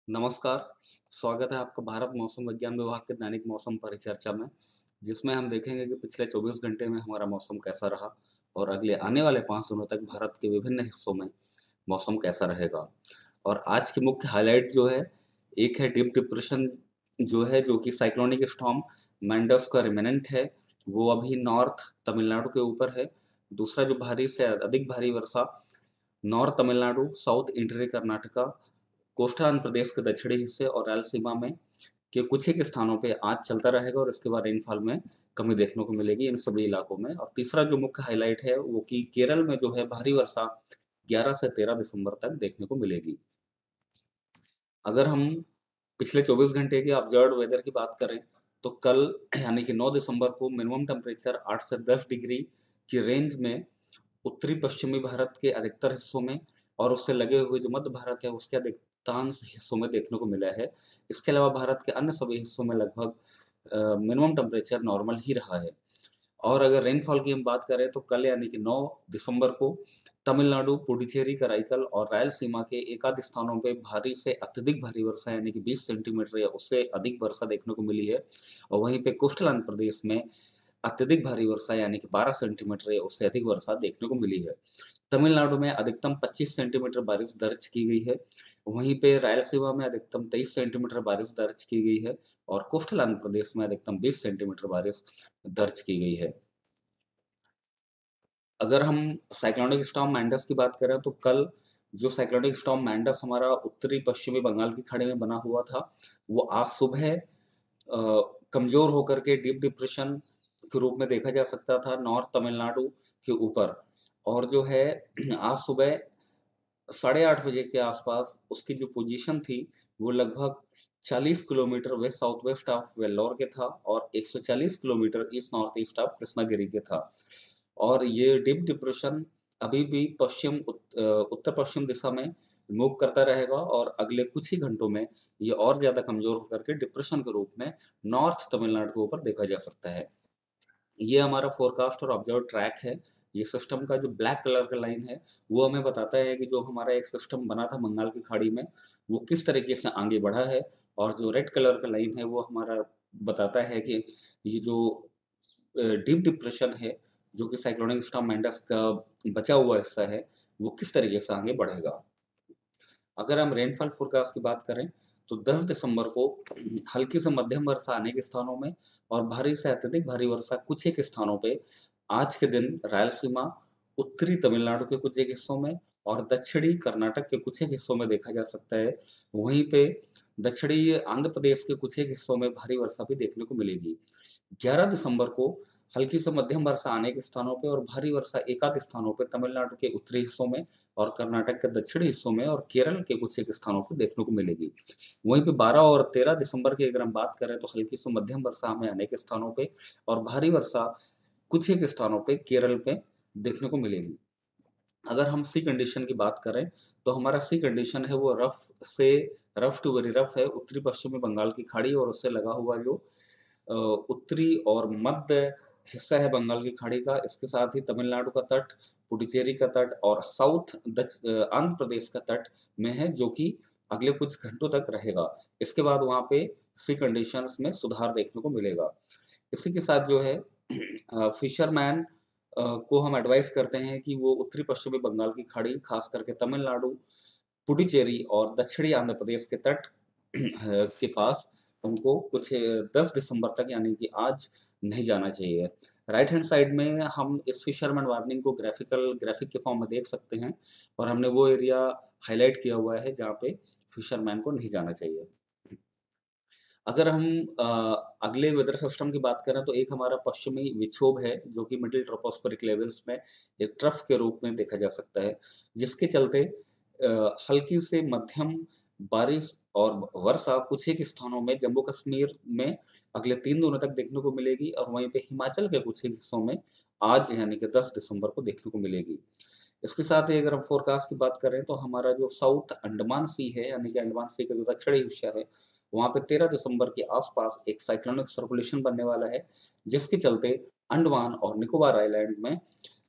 नमस्कार, स्वागत है आपका भारत मौसम विज्ञान विभाग के दैनिक मौसम परिचर्चा में, जिसमें हम देखेंगे कि पिछले 24 घंटे में हमारा मौसम कैसा रहा और अगले आने वाले 5 दिनों तक भारत के विभिन्न हिस्सों में मौसम कैसा रहेगा। और आज की मुख्य हाइलाइट जो है, एक है डीप डिप्रेशन जो है, जो कि साइक्लोनिक स्टॉर्म मैंडस का रिमेनेंट है, वो अभी नॉर्थ तमिलनाडु के ऊपर है। दूसरा जो भारी से अधिक भारी वर्षा north Tamil Nadu, south interior Karnataka, coastal Andhra Pradesh के दक्षिणी हिस्से और रायलसीमा में के कुछ एक स्थानों पे आज चलता रहेगा और इसके बाद रेनफॉल में कमी देखने को मिलेगी इन सभी इलाकों में। और तीसरा जो मुख्य हाईलाइट है वो कि केरल में जो है भारी वर्षा 11 से 13 दिसंबर तक देखने को मिलेगी। अगर हम पिछले 24 घंटे के ऑब्जर्व्ड वेदर की बात करें तो कल यानी कि 9 दिसंबर को मिनिमम टेम्परेचर 8 से 10 डिग्री की रेंज में उत्तरी पश्चिमी भारत के अधिकतर हिस्सों में और उससे लगे हुए जो मध्य भारत है उसके अधिकांश हिस्सों में देखने को मिला है। इसके अलावा भारत के अन्य सभी हिस्सों में लगभग मिनिमम टेम्परेचर नॉर्मल ही रहा है। और अगर रेनफॉल की हम बात करें तो कल यानी कि 9 दिसंबर को तमिलनाडु, पुडुचेरी, कराईकल और रायलसीमा के एकाध स्थानों पे भारी से अत्यधिक भारी वर्षा यानी कि 20 सेंटीमीटर या उससे अधिक वर्षा देखने को मिली है। और वहीं पे कोस्टल आंध्र प्रदेश में अत्यधिक भारी वर्षा यानी कि 12 सेंटीमीटर या उससे अधिक वर्षा देखने को मिली है। तमिलनाडु में अधिकतम 25 सेंटीमीटर बारिश दर्ज की गई है। वहीं पे रायलसीमा में अधिकतम 23 सेंटीमीटर बारिश दर्ज की गई है और कोस्टल आंध्र प्रदेश में अधिकतम 20 सेंटीमीटर बारिश दर्ज की गई है। अगर हम साइक्लोनिक स्टॉर्म मैंडस की बात करें तो कल जो साइक्लोनिक स्टॉर्म मैंडस हमारा उत्तरी पश्चिमी बंगाल की खाड़ी में बना हुआ था, वो आज सुबह कमजोर होकर के डीप डिप्रेशन के रूप में देखा जा सकता था नॉर्थ तमिलनाडु के ऊपर। और जो है आज सुबह 8:30 बजे के आसपास उसकी जो पोजीशन थी वो लगभग 40 kilometre west south west of Vellore के था और 140 kilometre east north east of Krishnagiri के था। और ये डीप डिप्रेशन अभी भी उत्तर पश्चिम दिशा में मूव करता रहेगा और अगले कुछ ही घंटों में ये और ज़्यादा कमज़ोर होकर के डिप्रेशन के रूप में नॉर्थ तमिलनाडु के ऊपर देखा जा सकता है। ये हमारा फोरकास्ट और ऑब्जर्व ट्रैक है। ये सिस्टम का जो ब्लैक कलर का लाइन है, वो हमें बताता है कि जो हमारा एक सिस्टम बना था बंगाल की खाड़ी में, वो किस तरीके से आगे बढ़ा है। और जो रेड कलर का लाइन है, वो हमारा बताता है कि ये जो डीप डिप्रेशन है, जो कि साइक्लोनिक स्टॉर्म मैंडस का बचा हुआ हिस्सा है, वो किस तरीके से आगे बढ़ेगा। अगर हम रेनफॉल फोरकास्ट की बात करें तो 10 दिसंबर को हल्की से मध्यम वर्षा अनेक स्थानों में और भारी से अत्यधिक भारी वर्षा कुछ एक स्थानों पे आज के दिन रायलसीमा, उत्तरी तमिलनाडु के कुछ एक हिस्सों में और दक्षिणी कर्नाटक के कुछ एक हिस्सों में देखा जा सकता है। वहीं पे दक्षिणी आंध्र प्रदेश के कुछ एक हिस्सों में भारी वर्षा भी देखने को मिलेगी। 11 दिसंबर को हल्की से मध्यम वर्षा अनेक स्थानों पे और भारी वर्षा एकाध स्थानों पे तमिलनाडु के उत्तरी हिस्सों में और कर्नाटक के दक्षिणी हिस्सों में और केरल के कुछ एक स्थानों पर देखने को मिलेगी। वहीं पे 12 और 13 दिसंबर की अगर हम बात करें तो हल्की से मध्यम वर्षा हमें अनेक स्थानों पे और भारी वर्षा कुछ एक स्थानों पे केरल पे देखने को मिलेगी। अगर हम सी कंडीशन की बात करें तो हमारा सी कंडीशन है वो रफ टू वेरी रफ है। उत्तरी पश्चिमी बंगाल की खाड़ी और उससे लगा हुआ जो उत्तरी और मध्य हिस्सा है बंगाल की खाड़ी का, इसके साथ ही तमिलनाडु का तट, पुडुचेरी का तट और आंध्र प्रदेश का तट में है, जो कि अगले कुछ घंटों तक रहेगा। इसके बाद वहाँ पे सी कंडीशंस में सुधार देखने को मिलेगा। इसी के साथ जो है फिशरमैन को हम एडवाइस करते हैं कि वो उत्तरी पश्चिमी बंगाल की खाड़ी, खास करके तमिलनाडु, पुडुचेरी और दक्षिणी आंध्र प्रदेश के तट के पास उनको कुछ 10 दिसंबर तक यानी कि आज नहीं जाना चाहिए। राइट हैंड साइड में हम इस फिशरमैन वार्निंग को ग्राफिक के फॉर्म में देख सकते हैं और हमने वो एरिया हाईलाइट किया हुआ है जहाँ पे फिशरमैन को नहीं जाना चाहिए। अगर हम अ, अगले वेदर सिस्टम की बात करें तो एक हमारा पश्चिमी विक्षोभ है जो कि मिडिल ट्रोपोस्फेरिक लेवल्स में एक ट्रफ के रूप में देखा जा सकता है, जिसके चलते हल्की से मध्यम बारिश और वर्षा कुछ एक स्थानों में जम्मू कश्मीर में अगले 3 दिनों तक देखने को मिलेगी और वहीं पे हिमाचल के कुछ एक हिस्सों में आज यानी कि 10 दिसंबर को देखने को मिलेगी। इसके साथ ही अगर हम फोरकास्ट की बात करें तो हमारा जो साउथ अंडमान सी है यानी कि अंडमान सी का जो दक्षिणी हिस्सा है, वहाँ पे 13 दिसंबर के आसपास एक साइक्लोनिक सर्कुलेशन बनने वाला है, जिसके चलते अंडमान और निकोबार आइलैंड में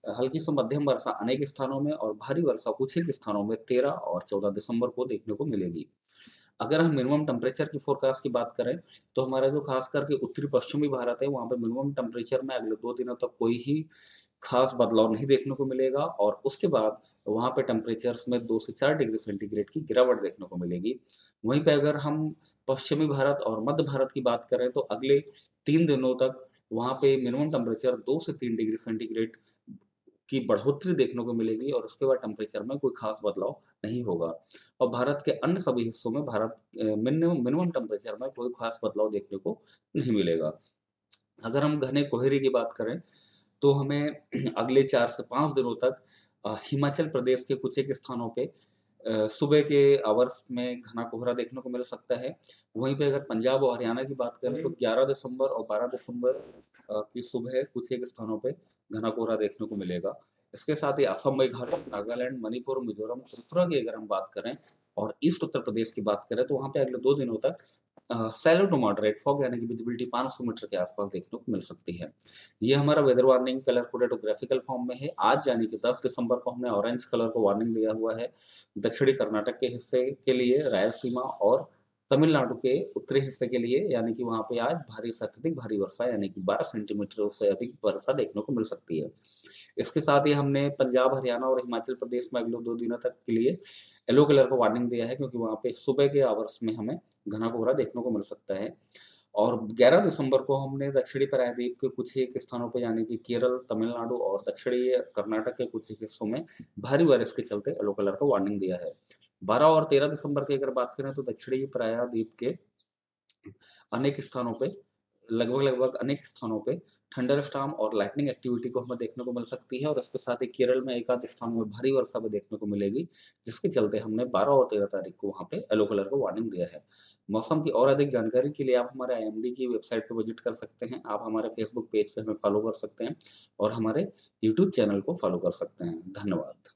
हल्की से मध्यम वर्षा अनेक स्थानों में और भारी वर्षा कुछ एक स्थानों में 13 और 14 दिसंबर को देखने को मिलेगी। अगर हम मिनिमम टेम्परेचर की फोरकास्ट की बात करें, तो हमारा जो खास करके उत्तरी पश्चिमी भारत है, वहाँ पे मिनिमम टेम्परेचर में अगले 2 दिनों तक कोई ही खास बदलाव नहीं देखने को मिलेगा और उसके बाद वहाँ पे टेम्परेचर्स में 2 से 4 डिग्री सेंटीग्रेड की गिरावट देखने को मिलेगी। वहीं पे अगर हम पश्चिमी भारत और मध्य भारत की बात करें, तो अगले 3 दिनों तक वहाँ पे मिनिमम टेम्परेचर 2 से 3 डिग्री सेंटीग्रेड की बढ़ोतरी देखने को मिलेगी और उसके बाद टेम्परेचर में कोई खास बदलाव नहीं होगा। और भारत के अन्य सभी हिस्सों में मिनिमम मिनिमम टेम्परेचर में कोई खास बदलाव देखने को नहीं मिलेगा। अगर हम घने कोहरे की बात करें, तो हमें अगले 4 से 5 दिनों तक हिमाचल प्रदेश के कुछ एक स्थानों पे सुबह के आवर्स में घना कोहरा देखने को मिल सकता है। वहीं पे अगर पंजाब और हरियाणा की बात करें, तो 11 दिसंबर और 12 दिसंबर की सुबह कुछ एक स्थानों पे घना कोहरा देखने को मिलेगा। इसके साथ ही असम, मेघालय, नागालैंड, मणिपुर, मिजोरम, त्रिपुरा की अगर हम बात करें और ईस्ट उत्तर प्रदेश की बात करें, तो वहाँ पे अगले 2 दिनों तक सैलो टू मॉडरेट फॉग यानी कि विजिबिलिटी 500 मीटर के आसपास देखने को मिल सकती है। ये हमारा वेदर वार्निंग कलर कोडेड और ग्राफिकल फॉर्म में है। आज यानी कि 10 दिसंबर को हमने ऑरेंज कलर को वार्निंग दिया हुआ है दक्षिणी कर्नाटक के हिस्से के लिए, रायलसीमा और तमिलनाडु के उत्तरी हिस्से के लिए, यानी कि वहाँ पे आज भारी से अत्यधिक भारी वर्षा यानी कि 12 सेंटीमीटर से अधिक वर्षा देखने को मिल सकती है। इसके साथ ही हमने पंजाब, हरियाणा और हिमाचल प्रदेश में अगले 2 दिनों तक के लिए येलो कलर का वार्निंग दिया है, क्योंकि वहाँ पे सुबह के आवर्स में हमें घना कोहरा देखने को मिल सकता है। और 11 दिसंबर को हमने दक्षिणी प्रायद्वीप के कुछ एक स्थानों पे यानी कि केरल, तमिलनाडु और दक्षिणी कर्नाटक के कुछ एक हिस्सों में भारी बारिश के चलते येलो कलर का वार्निंग दिया है। 12 और 13 दिसंबर की अगर बात करें, तो दक्षिणी प्रायद्वीप के अनेक स्थानों पे लगभग अनेक स्थानों पे थंडरस्टॉर्म और लाइटनिंग एक्टिविटी को हमें देखने को मिल सकती है और इसके साथ ही केरल में एक आध स्थानों में भारी वर्षा भी देखने को मिलेगी, जिसके चलते हमने 12 और 13 तारीख को वहाँ पे येलो कलर का वार्निंग दिया है। मौसम की और अधिक जानकारी के लिए आप हमारे आईएमडी की वेबसाइट पे विजिट कर सकते हैं, आप हमारे फेसबुक पेज पे हमें फॉलो कर सकते हैं और हमारे यूट्यूब चैनल को फॉलो कर सकते हैं। धन्यवाद।